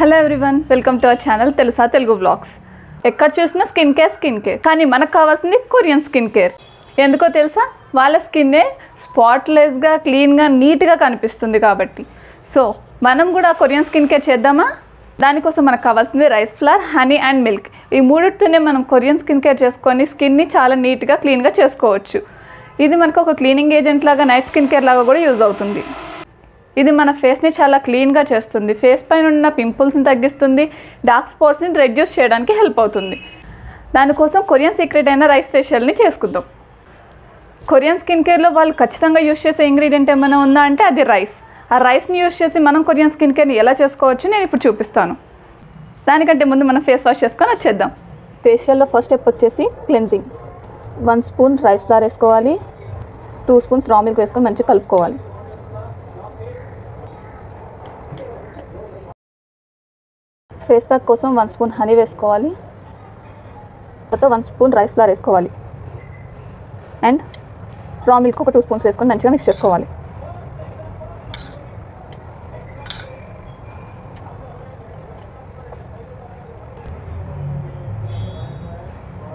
Hello everyone, welcome to our channel తెలుసా Telugu vlogs. ఎక్కడ చూసినా స్కిన్ కేర్ కానీ మనకు కావాల్సింది కొరియన్ స్కిన్ కేర్. ఎందుకో తెలుసా? వాళ్ళ స్కిన్నే స్పాట్లెస్గా, క్లీన్గా, నీట్గా కనిపిస్తుంది కాబట్టి. సో మనం కూడా కొరియన్ స్కిన్ కేర్ చేద్దామా? దానికోసం మనకు కావాల్సింది rice flour, honey and milk. ఈ మూడిటితోనే మనం కొరియన్ స్కిన్ కేర్ చేసుకొని స్కిన్ని చాలా నీట్గా, క్లీన్గా చేసుకోవచ్చు. ఇది మనకు ఒక క్లీనింగ్ ఏజెంట్ లాగా, నైట్ స్కిన్ కేర్ లాగా కూడా యూజ్ అవుతుంది. ఇది మన ఫేస్ని చాలా క్లీన్గా చేస్తుంది, ఫేస్ పైన ఉన్న పింపుల్స్ని తగ్గిస్తుంది, డార్క్ స్పాట్స్ని రెడ్యూస్ చేయడానికి హెల్ప్ అవుతుంది. దానికోసం కొరియన్ సీక్రెట్ అయిన రైస్ ఫేషియల్ని చేసుకుందాం. కొరియన్ స్కిన్ కేర్లో వాళ్ళు ఖచ్చితంగా యూజ్ చేసే ఇంగ్రీడియంట్ ఏమైనా ఉందా అంటే అది రైస్. ఆ రైస్ని యూజ్ చేసి మనం కొరియన్ స్కిన్ కేర్ని ఎలా చేసుకోవచ్చు నేను ఇప్పుడు చూపిస్తాను. దానికంటే ముందు మనం ఫేస్ వాష్ చేసుకొని వచ్చేద్దాం. ఫేషియల్లో ఫస్ట్ స్టెప్ వచ్చేసి క్లెన్జింగ్. 1 స్పూన్ రైస్ ఫ్లవర్ వేసుకోవాలి, 2 స్పూన్స్ రా మిల్క్ వేసుకొని మంచిగా కలుపుకోవాలి. ఫేస్ ప్యాక్ కోసం 1 స్పూన్ హనీ వేసుకోవాలి, తర్వాత 1 స్పూన్ రైస్ ఫ్లవర్ వేసుకోవాలి అండ్ రా మిల్క్ ఒక 2 స్పూన్స్ వేసుకొని మంచిగా మిక్స్ చేసుకోవాలి.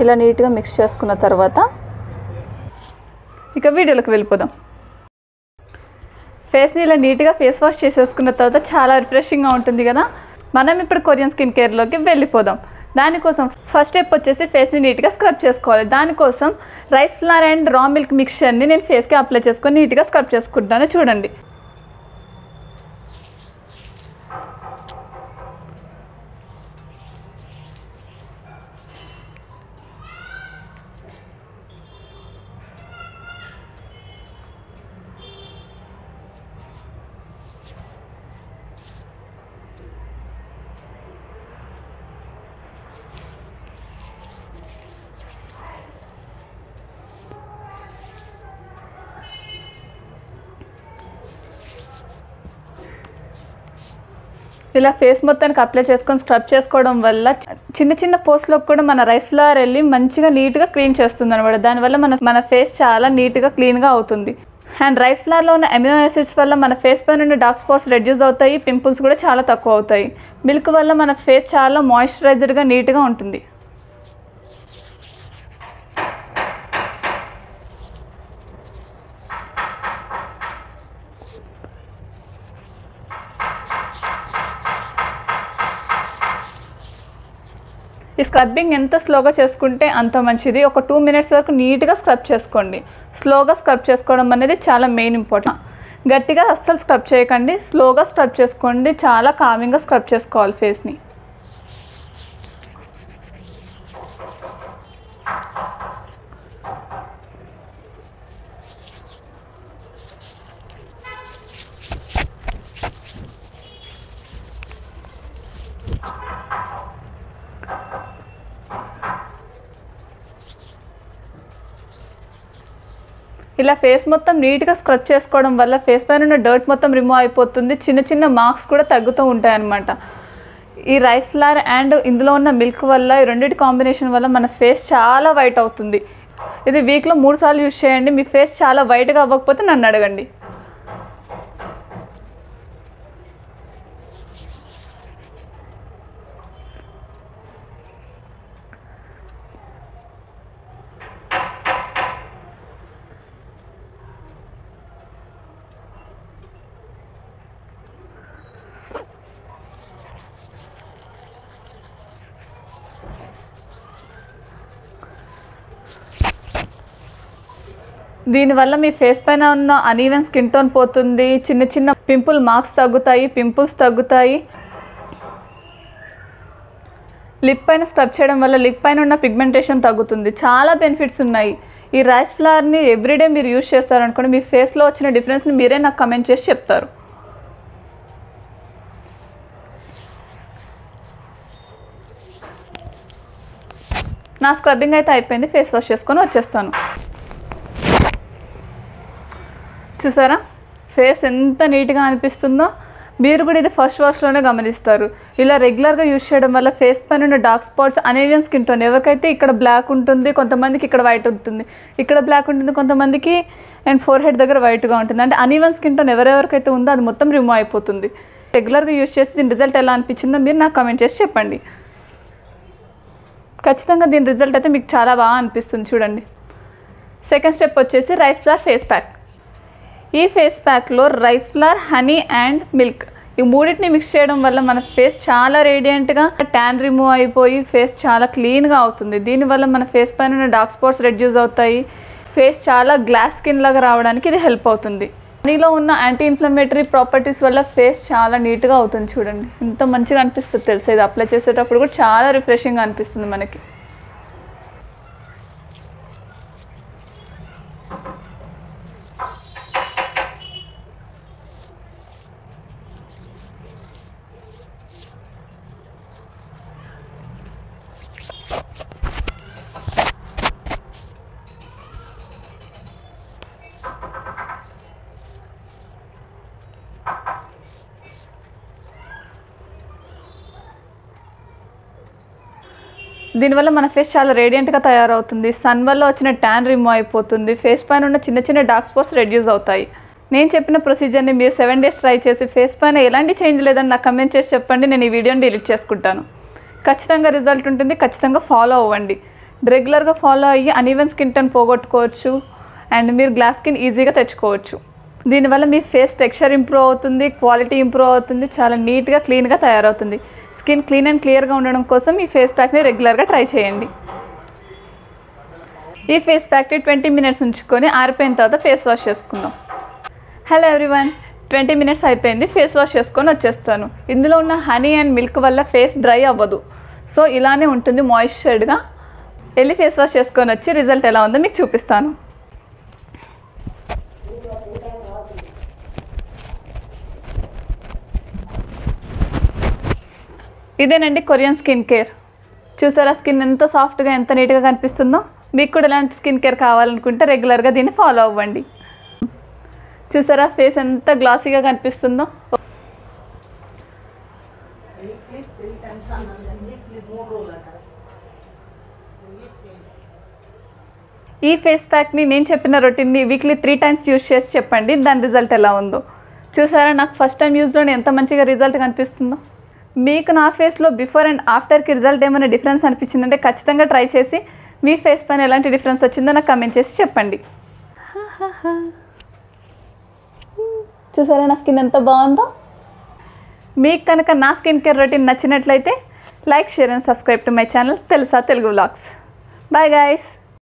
ఇలా నీట్గా మిక్స్ చేసుకున్న తర్వాత ఇక వీడియోలోకి వెళ్ళిపోదాం. ఫేస్ని ఇలా నీట్గా ఫేస్ వాష్ చేసేసుకున్న తర్వాత చాలా రిఫ్రెషింగ్గా ఉంటుంది కదా. మనం ఇప్పుడు కొరియన్ స్కిన్ కేర్లోకి వెళ్ళిపోదాం. దానికోసం ఫస్ట్ స్టెప్ వచ్చేసి ఫేస్ని నీట్గా స్క్రబ్ చేసుకోవాలి. దానికోసం rice flour and raw milk మిక్చర్ని నేను ఫేస్కి అప్లై చేసుకొని నీట్గా స్క్రబ్ చేసుకుంటాను. చూడండి, ఇలా ఫేస్ మొత్తానికి అప్లై చేసుకొని స్క్రబ్ చేసుకోవడం వల్ల చిన్న చిన్న పోస్ట్లోకి కూడా మన రైస్ ఫ్లవర్ వెళ్ళి మంచిగా నీట్గా క్లీన్ చేస్తుంది అనమాట. దానివల్ల మన ఫేస్ చాలా నీట్గా క్లీన్గా అవుతుంది. అండ్ రైస్ ఫ్లవర్లో ఉన్న అమినో యాసిడ్స్ వల్ల మన ఫేస్ పైన ఉన్న డార్క్ స్పాట్స్ రెడ్యూస్ అవుతాయి, పింపుల్స్ కూడా చాలా తక్కువ అవుతాయి. మిల్క్ వల్ల మన ఫేస్ చాలా మాయిశ్చరైజర్గా, నీట్గా ఉంటుంది. ఈ స్క్రబ్బింగ్ ఎంత స్లోగా చేసుకుంటే అంత మంచిది. ఒక 2 మినిట్స్ వరకు నీట్గా స్క్రబ్ చేసుకోండి. స్లోగా స్క్రబ్ చేసుకోవడం అనేది చాలా మెయిన్ ఇంపార్టెంట్. గట్టిగా అస్సలు స్క్రబ్ చేయకండి, స్లోగా స్క్రబ్ చేసుకోండి. చాలా కామింగ్గా స్క్రబ్ చేసుకోవాలి ఫేస్ని. ఇలా ఫేస్ మొత్తం నీట్గా స్క్రబ్ చేసుకోవడం వల్ల ఫేస్ పైన ఉన్న డర్ట్ మొత్తం రిమూవ్ అయిపోతుంది. చిన్న చిన్న మార్క్స్ కూడా తగ్గుతూ ఉంటాయి అన్నమాట. ఈ రైస్ ఫ్లవర్ అండ్ ఇందులో ఉన్న మిల్క్ వల్ల, ఈ రెండింటి కాంబినేషన్ వల్ల మన ఫేస్ చాలా వైట్ అవుతుంది. ఇది వీక్లో 3 సార్లు యూజ్ చేయండి. మీ ఫేస్ చాలా వైట్గా అవ్వకపోతే నన్ను అడగండి. దీనివల్ల మీ ఫేస్ పైన ఉన్న అన్ఈవెన్ స్కిన్ టోన్ పోతుంది, చిన్న చిన్న పింపుల్ మార్క్స్ తగ్గుతాయి, పింపుల్స్ తగ్గుతాయి. లిప్ పైన స్క్రబ్ చేయడం వల్ల లిప్ పైన ఉన్న పిగ్మెంటేషన్ తగ్గుతుంది. చాలా బెనిఫిట్స్ ఉన్నాయి. ఈ రైస్ ఫ్లవర్ని ఎవ్రీడే మీరు యూజ్ చేస్తారనుకోండి, మీ ఫేస్లో వచ్చిన డిఫరెన్స్ని మీరే నాకు కమెంట్ చేసి చెప్తారు. నా స్క్రబ్బింగ్ అయితే అయిపోయింది. ఫేస్ వాష్ చేసుకొని వచ్చేస్తాను. చూసారా ఫేస్ ఎంత నీట్గా అనిపిస్తుందో? మీరు కూడా ఇది ఫస్ట్ వాష్లోనే గమనిస్తారు. ఇలా రెగ్యులర్గా యూజ్ చేయడం వల్ల ఫేస్ పైన ఉన్న డార్క్ స్పాట్స్, అనేవియన్ స్కిన్ టోన్, ఎవరికైతే ఇక్కడ బ్లాక్ ఉంటుంది, కొంతమందికి ఇక్కడ వైట్ ఉంటుంది, ఇక్కడ బ్లాక్ ఉంటుంది కొంతమందికి, అండ్ ఫోర్ హెడ్ దగ్గర వైట్గా ఉంటుంది. అంటే అనీవన్ స్కిన్ టోన్ ఎవరెవరికైతే ఉందో అది మొత్తం రిమూవ్ అయిపోతుంది. రెగ్యులర్గా యూజ్ చేసి దీని రిజల్ట్ ఎలా అనిపించిందో మీరు నాకు కామెంట్ చేసి చెప్పండి. ఖచ్చితంగా దీని రిజల్ట్ అయితే మీకు చాలా బాగా అనిపిస్తుంది. చూడండి. సెకండ్ స్టెప్ వచ్చేసి రైస్ ఫ్లవర్ ఫేస్ ప్యాక్. ఈ ఫేస్ ప్యాక్లో rice flour, honey and milk ఈ మూడింటిని మిక్స్ చేయడం వల్ల మన ఫేస్ చాలా రేడియంట్గా, ట్యాన్ రిమూవ్ అయిపోయి ఫేస్ చాలా క్లీన్గా అవుతుంది. దీనివల్ల మన ఫేస్ పైన ఉన్న డార్క్ స్పాట్స్ రెడ్యూస్ అవుతాయి. ఫేస్ చాలా గ్లాస్ స్కిన్ లాగా రావడానికి ఇది హెల్ప్ అవుతుంది. హనీలో ఉన్న యాంటీ ఇన్ఫ్లమేటరీ ప్రాపర్టీస్ వల్ల ఫేస్ చాలా నీట్గా అవుతుంది. చూడండి ఎంత మంచిగా అనిపిస్తుంది తెలుసా. ఇది అప్లై చేసేటప్పుడు కూడా చాలా రిఫ్రెషింగ్గా అనిపిస్తుంది మనకి. దీనివల్ల మన ఫేస్ చాలా రేడియంట్గా తయారవుతుంది. సన్ వల్ల వచ్చిన ట్యాన్ రిమూవ్ అయిపోతుంది. ఫేస్ పైన ఉన్న చిన్న చిన్న డార్క్ స్పాట్స్ రెడ్యూస్ అవుతాయి. నేను చెప్పిన ప్రొసీజర్ని మీరు 7 days ట్రై చేసి ఫేస్ పైన ఎలాంటి చేంజ్ లేదని నాకు కమెంట్ చేసి చెప్పండి. నేను ఈ వీడియోని డిలీట్ చేసుకుంటాను. ఖచ్చితంగా రిజల్ట్ ఉంటుంది. ఖచ్చితంగా ఫాలో అవ్వండి. రెగ్యులర్గా ఫాలో అయ్యి అన్ఈవెన్ స్కిన్ టోన్ పోగొట్టుకోవచ్చు అండ్ మీరు గ్లాస్ స్కిన్ ఈజీగా తెచ్చుకోవచ్చు. దీనివల్ల మీ ఫేస్ టెక్స్చర్ ఇంప్రూవ్ అవుతుంది, క్వాలిటీ ఇంప్రూవ్ అవుతుంది, చాలా నీట్గా క్లీన్గా తయారవుతుంది. స్కిన్ క్లీన్ అండ్ క్లియర్గా ఉండడం కోసం ఈ ఫేస్ ప్యాక్ని రెగ్యులర్గా ట్రై చేయండి. ఈ ఫేస్ ప్యాక్ని 20 minutes ఉంచుకొని ఆరిపోయిన తర్వాత ఫేస్ వాష్ చేసుకుందాం. హలో ఎవ్రీవన్, 20 minutes అయిపోయింది. ఫేస్ వాష్ చేసుకొని వచ్చేస్తాను. ఇందులో ఉన్న హనీ అండ్ మిల్క్ వల్ల ఫేస్ డ్రై అవ్వదు. సో ఇలానే ఉంటుంది మాయిశ్చర్డ్గా. వెళ్ళి ఫేస్ వాష్ చేసుకొని వచ్చి రిజల్ట్ ఎలా ఉందో మీకు చూపిస్తాను. ఇదేనండి కొరియన్ స్కిన్ కేర్. చూసారా స్కిన్ ఎంత సాఫ్ట్గా, ఎంత నీట్గా కనిపిస్తుందో. మీకు కూడా ఇలాంటి స్కిన్ కేర్ కావాలనుకుంటే రెగ్యులర్గా దీన్ని ఫాలో అవ్వండి. చూసారా ఫేస్ ఎంత గ్లాసీగా కనిపిస్తుందో. ఈ ఫేస్ ప్యాక్ని నేను చెప్పిన రొటీన్ని వీక్లీ 3 times యూజ్ చేసి చెప్పండి దాని రిజల్ట్ ఎలా ఉందో. చూసారా నాకు ఫస్ట్ టైం యూజ్లోనే ఎంత మంచిగా రిజల్ట్ కనిపిస్తుందో. మీకు నా ఫేస్లో బిఫోర్ అండ్ ఆఫ్టర్కి రిజల్ట్ ఏమైనా డిఫరెన్స్ అనిపించిందంటే ఖచ్చితంగా ట్రై చేసి మీ ఫేస్ పైన ఎలాంటి డిఫరెన్స్ వచ్చిందో నాకు కమెంట్ చేసి చెప్పండి. చూసారా నా స్కిన్ ఎంత బాగుందో. మీకు కనుక నా స్కిన్ కేర్ రొటీన్ నచ్చినట్లయితే like, share and subscribe to my channel తెలుసా తెలుగు వ్లాగ్స్. Bye guys.